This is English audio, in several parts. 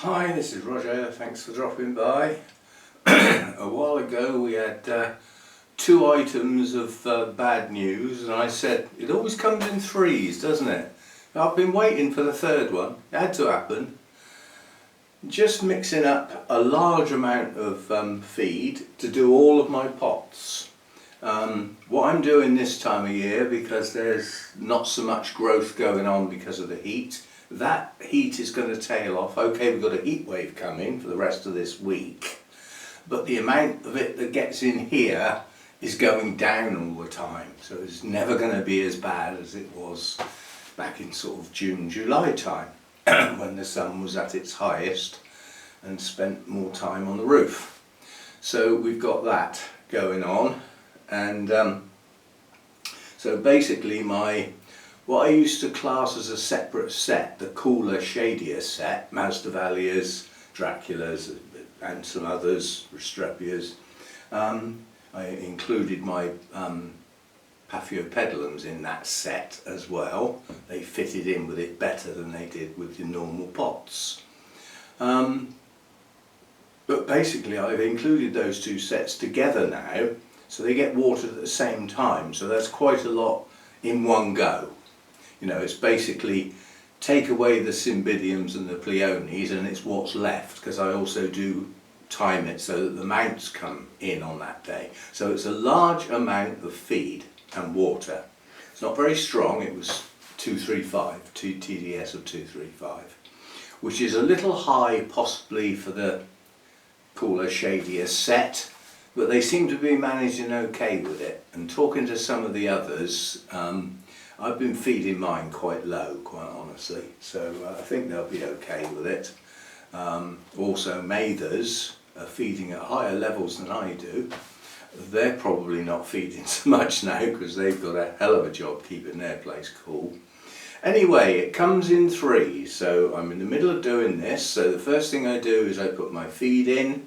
Hi, this is Roger, thanks for dropping by. A while ago we had two items of bad news, and I said it always comes in threes, doesn't it? I've been waiting for the third one, it had to happen. Just mixing up a large amount of feed to do all of my pots. What I'm doing this time of year, because there's not so much growth going on because of the heat, that heat is going to tail off. Okay, we've got a heat wave coming for the rest of this week, but the amount of it that gets in here is going down all the time, so it's never going to be as bad as it was back in sort of June, July time when the sun was at its highest and spent more time on the roof. So we've got that going on, and so basically what I used to class as a separate set, the cooler, shadier set, Masdevallias, Draculas and some others, Restrepias, I included my Paphiopedilums in that set as well. They fitted in with it better than they did with the normal pots. But basically I've included those two sets together now, so they get watered at the same time, so that's quite a lot in one go. You know, it's basically take away the Cymbidiums and the Pleonies and it's what's left, because I also do time it so that the mounts come in on that day. So it's a large amount of feed and water. It's not very strong, it was 235, TDS of 235, which is a little high possibly for the cooler, shadier set, but they seem to be managing okay with it. And talking to some of the others, I've been feeding mine quite low, quite honestly, so I think they'll be okay with it. Also Mathers are feeding at higher levels than I do. They're probably not feeding so much now because they've got a hell of a job keeping their place cool. Anyway, it comes in threes, so I'm in the middle of doing this. So the first thing I do is I put my feed in,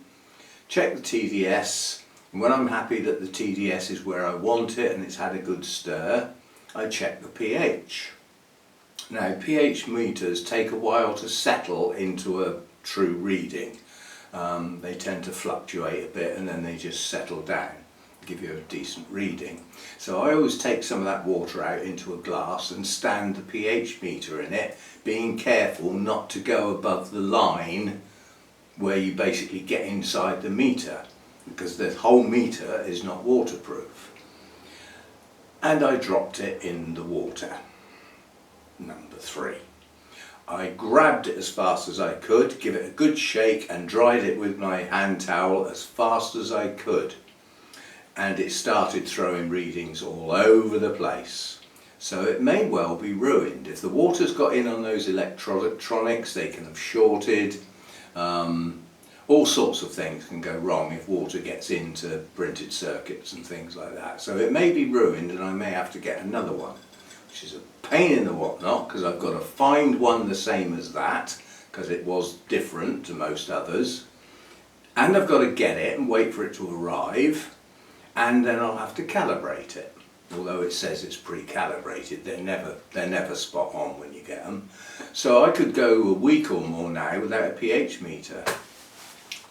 check the TDS, and when I'm happy that the TDS is where I want it and it's had a good stir, I check the pH. Now pH meters take a while to settle into a true reading. They tend to fluctuate a bit and then they just settle down, give you a decent reading. So I always take some of that water out into a glass and stand the pH meter in it, being careful not to go above the line where you basically get inside the meter, because the whole meter is not waterproof. And I dropped it in the water. Number 3. I grabbed it as fast as I could, give it a good shake and dried it with my hand towel as fast as I could. And it started throwing readings all over the place. So it may well be ruined. If the water's got in on those electronics, they can have shorted. All sorts of things can go wrong if water gets into printed circuits and things like that. So it may be ruined and I may have to get another one, which is a pain in the whatnot, because I've got to find one the same as that, because it was different to most others. And I've got to get it and wait for it to arrive, and then I'll have to calibrate it. Although it says it's pre-calibrated, they're never spot on when you get them. So I could go a week or more now without a pH meter.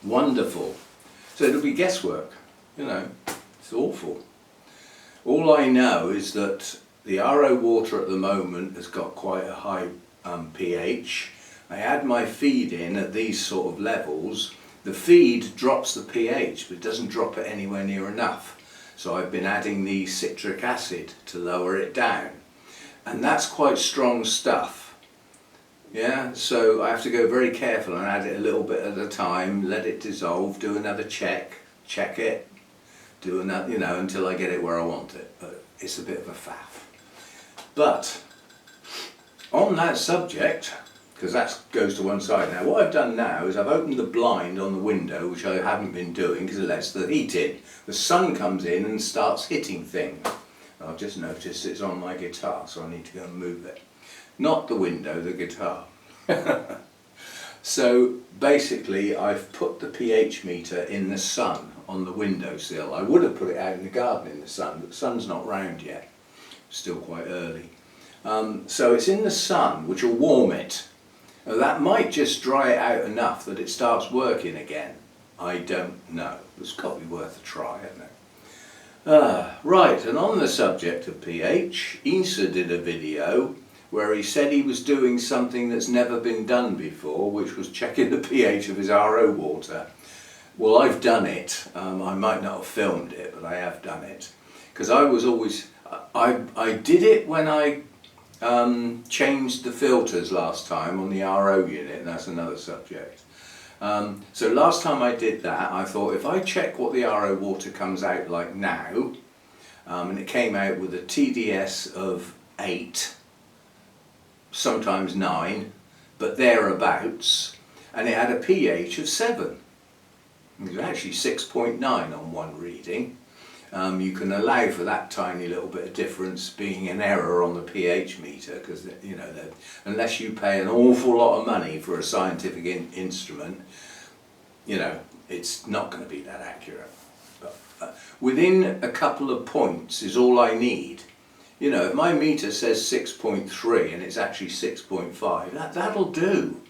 Wonderful. So it'll be guesswork, you know, it's awful. All I know is that the RO water at the moment has got quite a high pH. I add my feed in at these sort of levels. The feed drops the pH, but it doesn't drop it anywhere near enough. So I've been adding the citric acid to lower it down. And that's quite strong stuff. Yeah, so I have to go very careful and add it a little bit at a time, let it dissolve, do another check it, do another, you know, until I get it where I want it. But it's a bit of a faff. But on that subject, because that goes to one side now, what I've done now is I've opened the blind on the window, which I haven't been doing because it lets the heat in. The sun comes in and starts hitting things. I've just noticed it's on my guitar, so I need to go and move it. Not the window, the guitar. So basically I've put the pH meter in the sun on the windowsill. I would have put it out in the garden in the sun, but the sun's not round yet. Still quite early. So it's in the sun, which will warm it. Now, that might just dry it out enough that it starts working again. I don't know. It's got to be worth a try, isn't it? Right, and on the subject of pH, Isa did a video where he said he was doing something that's never been done before, which was checking the pH of his RO water. Well, I've done it. I might not have filmed it, but I have done it. Because I was always... I did it when I changed the filters last time on the RO unit, and that's another subject. So last time I did that, I thought if I check what the RO water comes out like now, and it came out with a TDS of 8, sometimes 9, but thereabouts, and it had a pH of 7. It was actually 6.9 on one reading. You can allow for that tiny little bit of difference being an error on the pH meter, because you know, unless you pay an awful lot of money for a scientific instrument, you know, it's not going to be that accurate. But within a couple of points is all I need. You know, if my meter says 6.3 and it's actually 6.5, that'll do.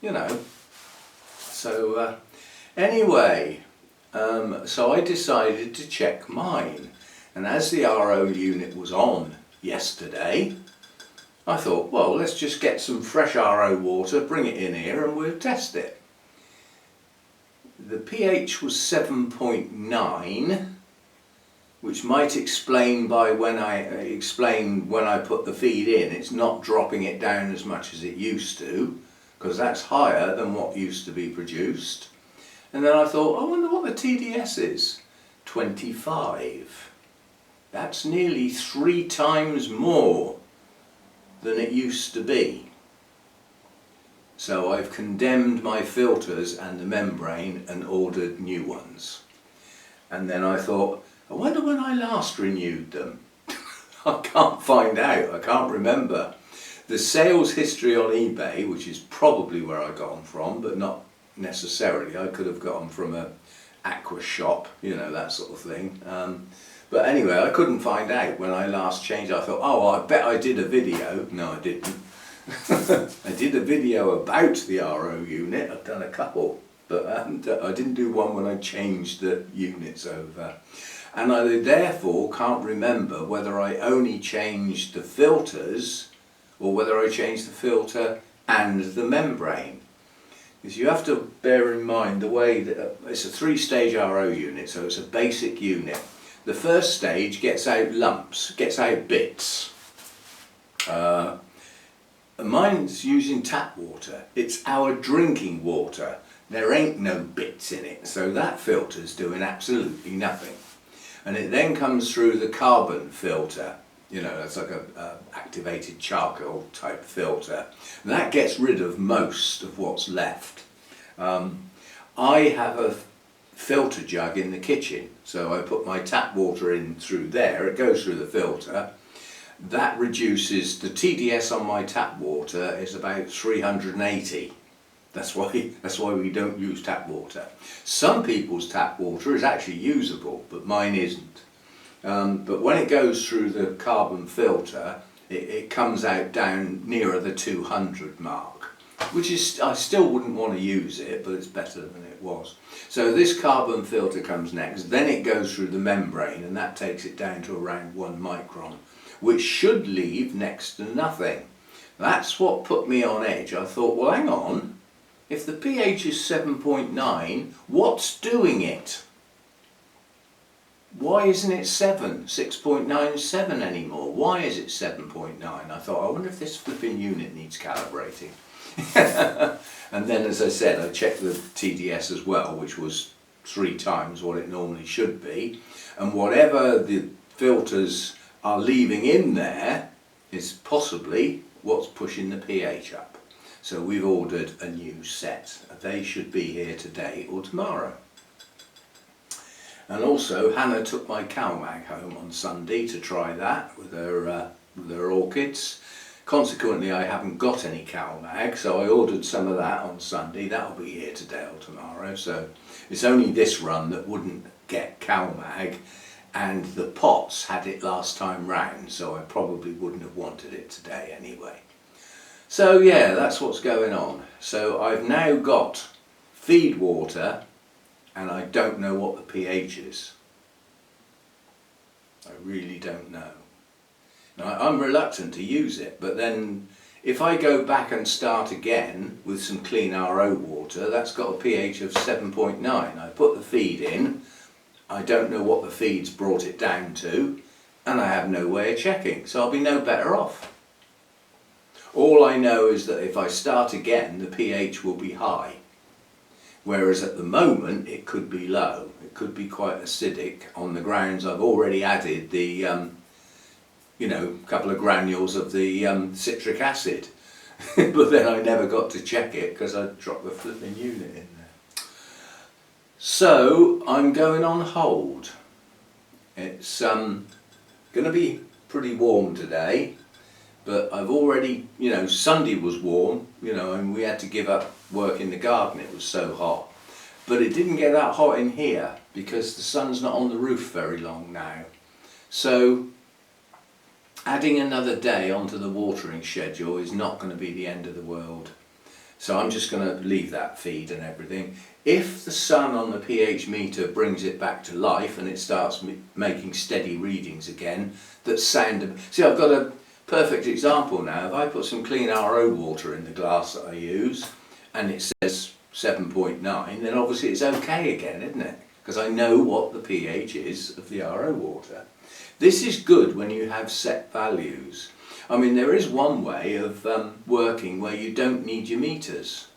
You know. So anyway. So I decided to check mine, and as the RO unit was on yesterday, I thought, well, let's just get some fresh RO water, bring it in here and we'll test it. The pH was 7.9, which might explain by when I put the feed in, it's not dropping it down as much as it used to, because that's higher than what used to be produced. And then I thought, I wonder what the TDS is. 25. That's nearly 3 times more than it used to be. So I've condemned my filters and the membrane and ordered new ones. And then I thought, I wonder when I last renewed them. I can't find out, I can't remember. The sales history on eBay, which is probably where I got them from, but not necessarily. I could have got them from a aqua shop, you know, that sort of thing. But anyway, I couldn't find out when I last changed. I thought, oh, I bet I did a video. No, I didn't. I did a video about the RO unit. I've done a couple, but I didn't do one when I changed the units over. And I therefore can't remember whether I only changed the filters or whether I changed the filter and the membrane. Because you have to bear in mind the way that it's a 3-stage RO unit, so it's a basic unit. The first stage gets out lumps, gets out bits. Mine's using tap water. It's our drinking water. There ain't no bits in it, so that filter's doing absolutely nothing. And it then comes through the carbon filter. You know, that's like a activated charcoal type filter. And that gets rid of most of what's left. I have a filter jug in the kitchen, so I put my tap water in through there. It goes through the filter. That reduces the TDS on my tap water is about 380. That's why we don't use tap water. Some people's tap water is actually usable, but mine isn't. But when it goes through the carbon filter, it comes out down nearer the 200 mark, which is, I still wouldn't want to use it, but it's better than it was. So this carbon filter comes next, then it goes through the membrane, and that takes it down to around 1 micron, which should leave next to nothing. That's what put me on edge. I thought, well, hang on, if the pH is 7.9, what's doing it? Why isn't it 7, 6.97 anymore? Why is it 7.9? I thought, I wonder if this flipping unit needs calibrating. And then, as I said, I checked the TDS as well, which was 3 times what it normally should be. And whatever the filters are leaving in there is possibly what's pushing the pH up. So we've ordered a new set. They should be here today or tomorrow. And also, Hannah took my CalMag home on Sunday to try that with her orchids. Consequently, I haven't got any CalMag, so I ordered some of that on Sunday. That'll be here today or tomorrow. So it's only this run that wouldn't get CalMag, and the pots had it last time round, so I probably wouldn't have wanted it today anyway. So yeah, that's what's going on. So I've now got feed water and I don't know what the pH is. I really don't know. Now, I'm reluctant to use it, but then if I go back and start again with some clean RO water, that's got a pH of 7.9. I put the feed in, I don't know what the feed's brought it down to, and I have no way of checking, so I'll be no better off. All I know is that if I start again, the pH will be high, whereas at the moment it could be low. It could be quite acidic on the grounds I've already added the couple of granules of the citric acid. But then I never got to check it because I dropped the flipping unit in there. So I'm going on hold. It's going to be pretty warm today, but I've already, Sunday was warm, and we had to give up work in the garden, it was so hot. But it didn't get that hot in here because the sun's not on the roof very long now. So adding another day onto the watering schedule is not going to be the end of the world. So I'm just going to leave that feed and everything. If the sun on the pH meter brings it back to life and it starts making steady readings again, that sound... See, I've got a perfect example now. If I put some clean RO water in the glass that I use and it says 7.9, then obviously it's okay again, isn't it? Because I know what the pH is of the RO water. This is good when you have set values. I mean, there is one way of working where you don't need your meters.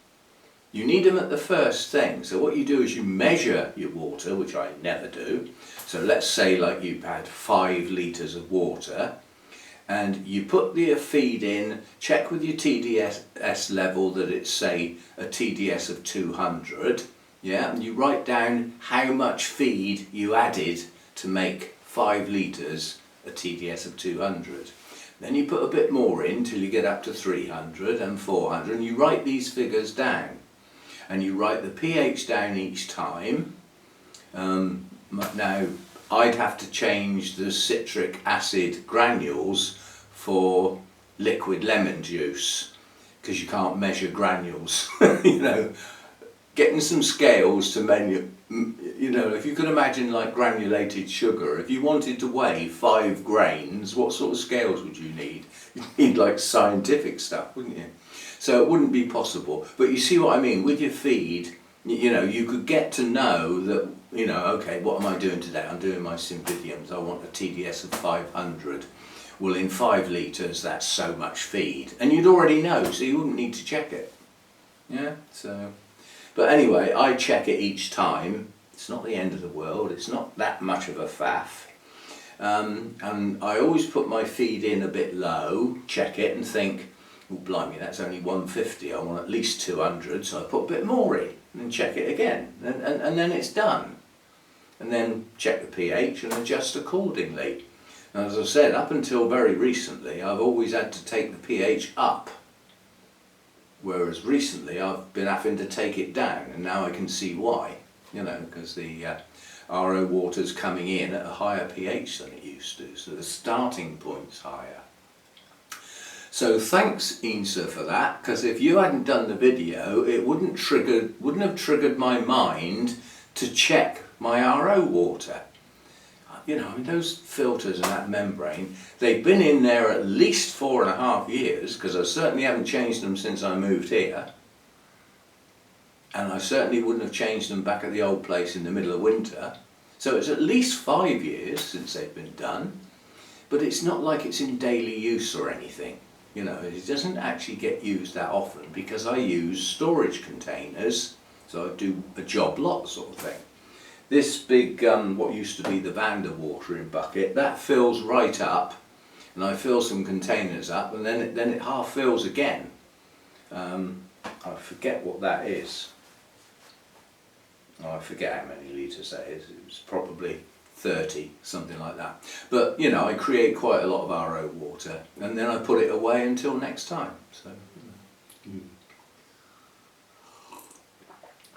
You need them at the first thing. So what you do is you measure your water, which I never do. So let's say like you've had 5 litres of water and you put the feed in, check with your TDS level that it's say a TDS of 200, yeah, and you write down how much feed you added to make 5 litres a TDS of 200. Then you put a bit more in till you get up to 300 and 400 and you write these figures down. And you write the pH down each time. Now I'd have to change the citric acid granules for liquid lemon juice because you can't measure granules. Getting some scales to measure, if you could imagine like granulated sugar, if you wanted to weigh 5 grains, what sort of scales would you need? You'd need like scientific stuff, wouldn't you? So it wouldn't be possible. But you see what I mean, with your feed, you could get to know that, okay, what am I doing today? I'm doing my cymbidiums, I want a TDS of 500. Well, in 5 litres, that's so much feed. And you'd already know, so you wouldn't need to check it. Yeah, so... But anyway, I check it each time. It's not the end of the world, it's not that much of a faff. And I always put my feed in a bit low, check it and think, oh blimey, that's only 150, I want at least 200, so I put a bit more in and then check it again. And then it's done. And then check the pH and adjust accordingly. And as I said, up until very recently, I've always had to take the pH up. Whereas recently I've been having to take it down, and now I can see why, because the RO water's coming in at a higher pH than it used to, so the starting point's higher. So thanks Insa for that, because if you hadn't done the video, it wouldn't have triggered my mind to check my RO water. Those filters and that membrane, they've been in there at least 4.5 years, because I certainly haven't changed them since I moved here. And I certainly wouldn't have changed them back at the old place in the middle of winter. So it's at least 5 years since they've been done. But it's not like it's in daily use or anything. It doesn't actually get used that often because I use storage containers. So I do a job lot sort of thing. This big, what used to be the Vander watering bucket, that fills right up, and I fill some containers up, and then it half fills again. I forget what that is. I forget how many litres that is. It was probably 30, something like that. But I create quite a lot of RO water, and then I put it away until next time. So.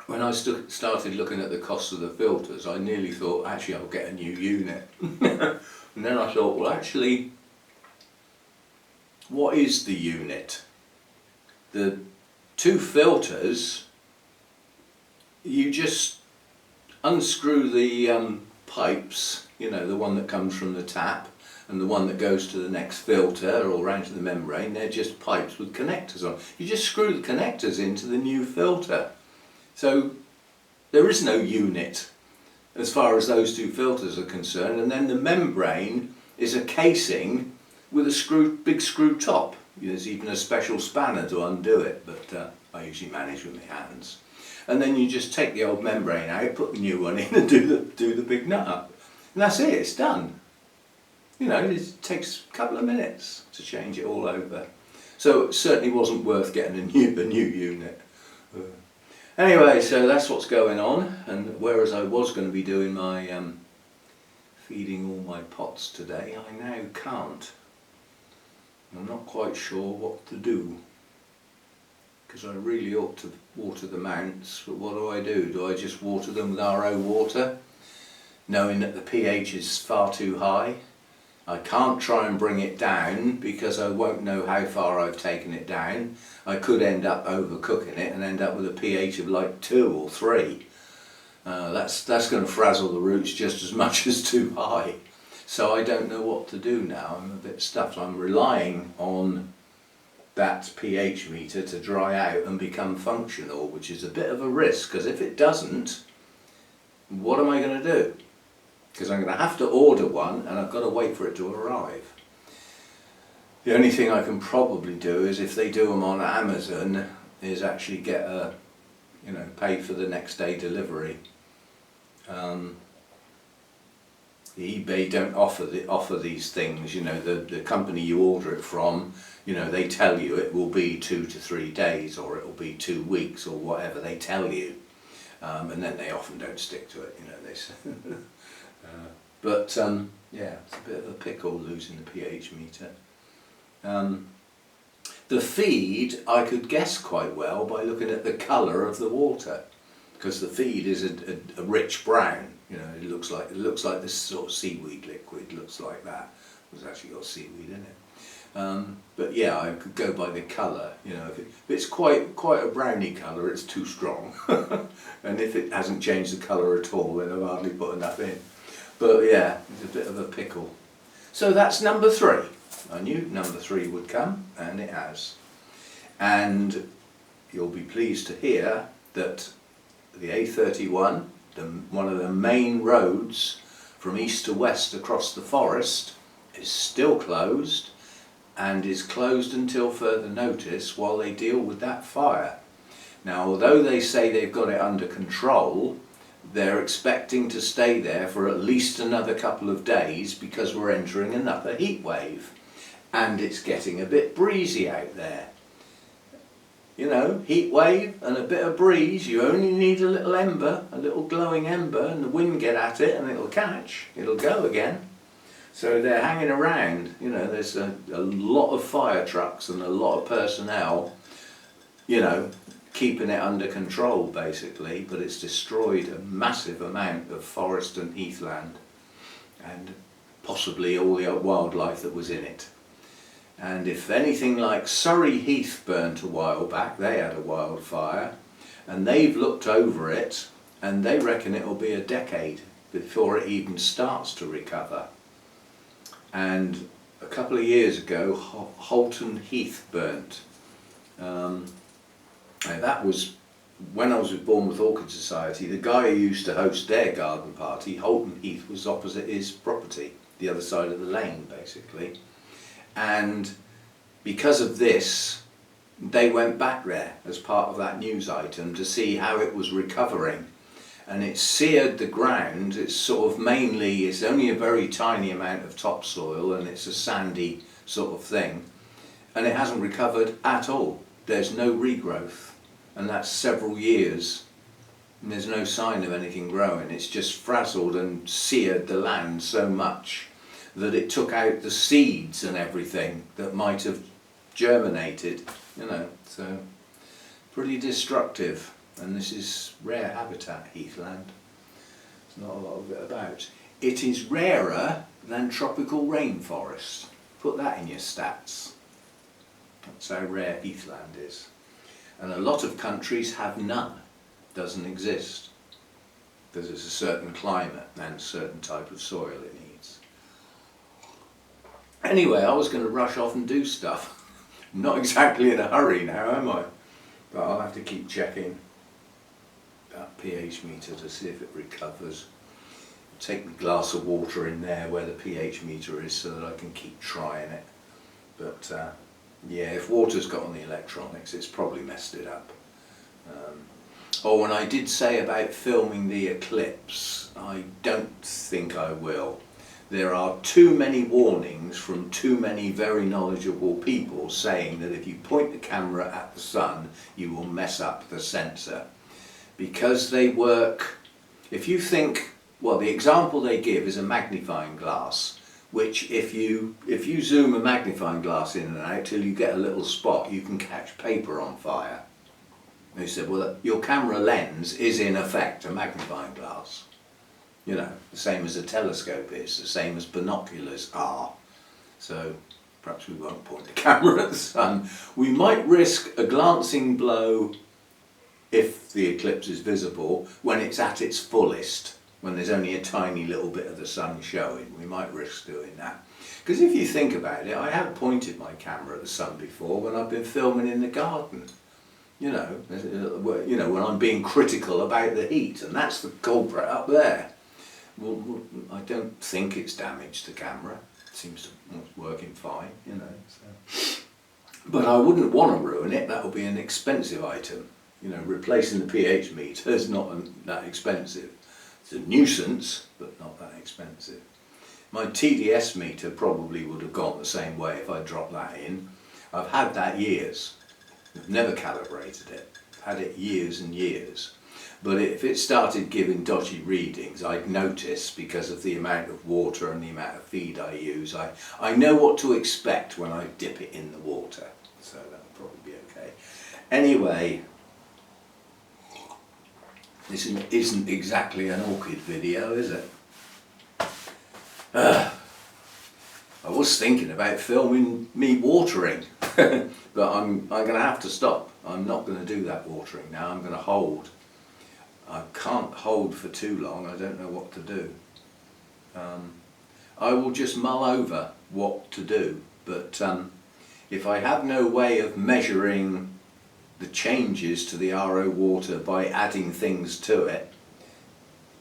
When I started looking at the cost of the filters, I nearly thought, actually I'll get a new unit. And then I thought, well actually, what is the unit? the two filters, you just unscrew the pipes, you know, the one that comes from the tap and the one that goes to the next filter or round to the membrane. They're just pipes with connectors on. You just screw the connectors into the new filter. So there is no unit as far as those two filters are concerned, and then the membrane is a casing with a big screw top. There's even a special spanner to undo it, but I usually manage with my hands. And then you just take the old membrane out, put the new one in and do the big nut up. And that's it, it's done. You know, it takes a couple of minutes to change it all over. So it certainly wasn't worth getting a new unit. Anyway, so that's what's going on, and whereas I was going to be doing my feeding all my pots today, I now can't. I'm not quite sure what to do, because I really ought to water the mounts, but what do? Do I just water them with RO water, knowing that the pH is far too high? I can't try and bring it down because I won't know how far I've taken it down. I could end up overcooking it and end up with a pH of like 2 or 3. That's going to frazzle the roots just as much as too high. So I don't know what to do now. I'm a bit stuffed. I'm relying on that pH meter to dry out and become functional, which is a bit of a risk, because if it doesn't, what am I going to do? Because I'm going to have to order one and I've got to wait for it to arrive. The only thing I can probably do is, if they do them on Amazon, is actually get a, you know, pay for the next day delivery. eBay don't offer these things, you know, the company you order it from, you know, they tell you it will be 2 to 3 days or it will be 2 weeks or whatever they tell you, and then they often don't stick to it, you know, they say. Yeah, it's a bit of a pickle losing the pH meter. The feed I could guess quite well by looking at the colour of the water, because the feed is a rich brown. You know, it looks like this sort of seaweed liquid looks like that. It's actually got seaweed in it. But yeah, I could go by the colour. You know, if it's quite a browny colour, it's too strong. And if it hasn't changed the colour at all, then I've hardly put enough in. But yeah, it's a bit of a pickle. So that's number 3. I knew number 3 would come, and it has. And you'll be pleased to hear that the A31, one of the main roads from east to west across the forest, is still closed, and is closed until further notice while they deal with that fire. Now, although they say they've got it under control, they're expecting to stay there for at least another couple of days because we're entering another heat wave. And it's getting a bit breezy out there. You know, heat wave and a bit of breeze, you only need a little ember, a little glowing ember, and the wind get at it and it'll catch, it'll go again. So they're hanging around, you know, there's a lot of fire trucks and a lot of personnel, you know, keeping it under control basically, but it's destroyed a massive amount of forest and heathland, and possibly all the wildlife that was in it. And if anything like Surrey Heath burnt a while back, they had a wildfire, and they've looked over it, and they reckon it'll be a decade before it even starts to recover. And a couple of years ago, Holton Heath burnt. And that was when I was with Bournemouth Orchid Society. The guy who used to host their garden party, Holton Heath, was opposite his property, the other side of the lane basically. And because of this, they went back there as part of that news item to see how it was recovering. And it seared the ground. It's sort of mainly, it's only a very tiny amount of topsoil, and it's a sandy sort of thing. And it hasn't recovered at all. There's no regrowth. And that's several years. And there's no sign of anything growing. It's just frazzled and seared the land so much that it took out the seeds and everything that might have germinated, you know, so pretty destructive. And this is rare habitat heathland. There's not a lot of it about. It is rarer than tropical rainforest. Put that in your stats. That's how rare heathland is. And a lot of countries have none, doesn't exist, because it's a certain climate and a certain type of soil it needs. Anyway, I was going to rush off and do stuff. I'm not exactly in a hurry now, am I? But I'll have to keep checking that pH meter to see if it recovers. Take the glass of water in there where the pH meter is so that I can keep trying it. But yeah, if water's got on the electronics, it's probably messed it up. Oh, and I did say about filming the eclipse. I don't think I will. There are too many warnings from too many very knowledgeable people saying that if you point the camera at the sun, you will mess up the sensor. Because they work, if you think, well, the example they give is a magnifying glass, which if you zoom a magnifying glass in and out till you get a little spot, you can catch paper on fire. They said, well, your camera lens is in effect a magnifying glass. You know, the same as a telescope is, the same as binoculars are. So perhaps we won't point the camera at the sun. We might risk a glancing blow if the eclipse is visible when it's at its fullest, when there's only a tiny little bit of the sun showing. We might risk doing that. Because if you think about it, I have pointed my camera at the sun before when I've been filming in the garden. You know, when I'm being critical about the heat, and that's the culprit up there. Well, I don't think it's damaged the camera. It seems to be working fine, you know. So. But I wouldn't want to ruin it. That would be an expensive item. You know, replacing the pH meter is not that expensive. It's a nuisance, but not that expensive. My TDS meter probably would have gone the same way if I dropped that in. I've had that years. I've never calibrated it. I've had it years and years. But if it started giving dodgy readings, I'd notice because of the amount of water and the amount of feed I use. I know what to expect when I dip it in the water. So that'll probably be okay. Anyway, this isn't exactly an orchid video, is it? I was thinking about filming me watering, but I'm going to have to stop. I'm not going to do that watering now. I'm going to hold. I can't hold for too long. I don't know what to do. I will just mull over what to do, but if I have no way of measuring the changes to the RO water by adding things to it,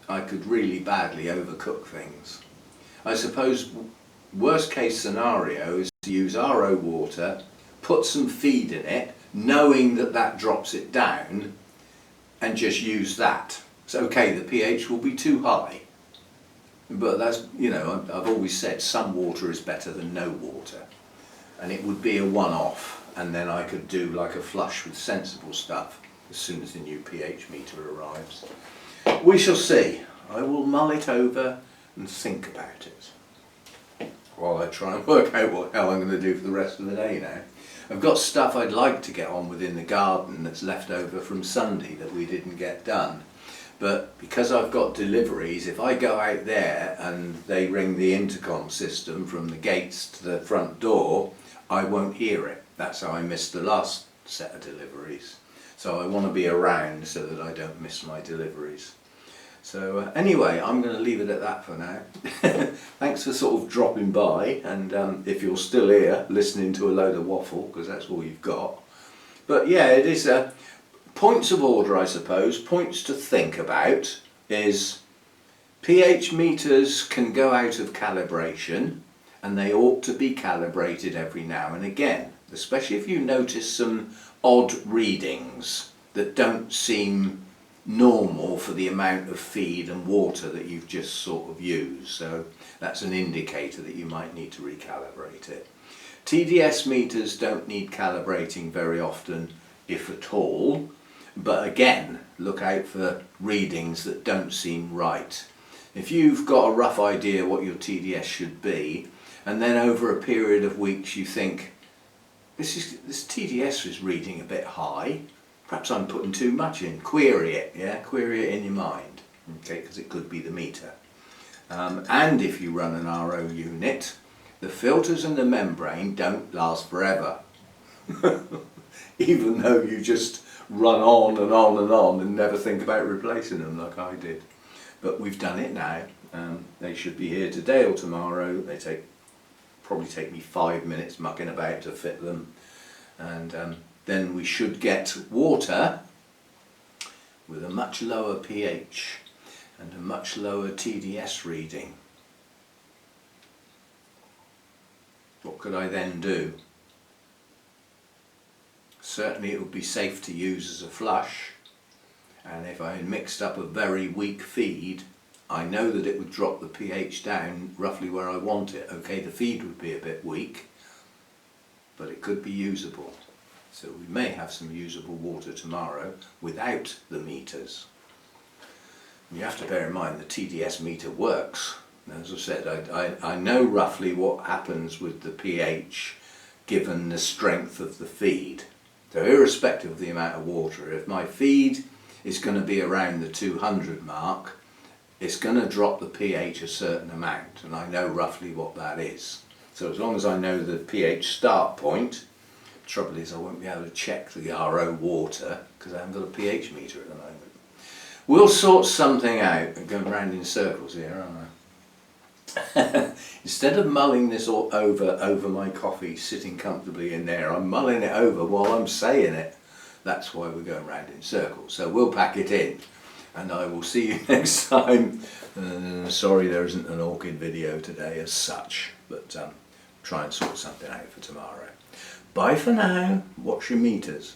I could really badly overcook things. I suppose worst case scenario is to use RO water, put some feed in it, knowing that that drops it down, and just use that. It's okay, the pH will be too high, but that's, you know, I've always said some water is better than no water, and it would be a one-off, and then I could do like a flush with sensible stuff as soon as the new pH meter arrives. We shall see. I will mull it over and think about it while I try and work out what hell I'm going to do for the rest of the day now. I've got stuff I'd like to get on with in the garden that's left over from Sunday that we didn't get done. But because I've got deliveries, if I go out there and they ring the intercom system from the gates to the front door, I won't hear it. That's how I missed the last set of deliveries. So I want to be around so that I don't miss my deliveries. So anyway, I'm going to leave it at that for now. Thanks for sort of dropping by, and if you're still here listening to a load of waffle, because that's all you've got. But yeah, it is points of order, I suppose. Points to think about is pH meters can go out of calibration, and they ought to be calibrated every now and again, especially if you notice some odd readings that don't seem normal for the amount of feed and water that you've just sort of used. So that's an indicator that you might need to recalibrate it. TDS meters don't need calibrating very often, if at all, but again, look out for readings that don't seem right. If you've got a rough idea what your TDS should be, and then over a period of weeks you think, this TDS is reading a bit high, perhaps I'm putting too much in. Query it, yeah? Query it in your mind, okay? Because it could be the meter. And if you run an RO unit, the filters and the membrane don't last forever. even though you just run on and on and on and never think about replacing them like I did. But we've done it now. They should be here today or tomorrow. They probably take me 5 minutes mucking about to fit them, and then we should get water with a much lower pH and a much lower TDS reading. What could I then do? Certainly it would be safe to use as a flush, and if I mixed up a very weak feed, I know that it would drop the pH down roughly where I want it. Okay, the feed would be a bit weak, but it could be usable. So we may have some usable water tomorrow without the meters. And you have to bear in mind the TDS meter works. As I said, I know roughly what happens with the pH given the strength of the feed. So irrespective of the amount of water, if my feed is going to be around the 200 mark, it's going to drop the pH a certain amount, and I know roughly what that is. So as long as I know the pH start point, the trouble is I won't be able to check the RO water because I haven't got a pH meter at the moment. We'll sort something out. I'm going round in circles here, aren't I? Instead of mulling this all over my coffee sitting comfortably in there, I'm mulling it over while I'm saying it. That's why we're going round in circles. So we'll pack it in, and I will see you next time. Sorry there isn't an orchid video today as such, but try and sort something out for tomorrow. Bye for now. Watch your meters.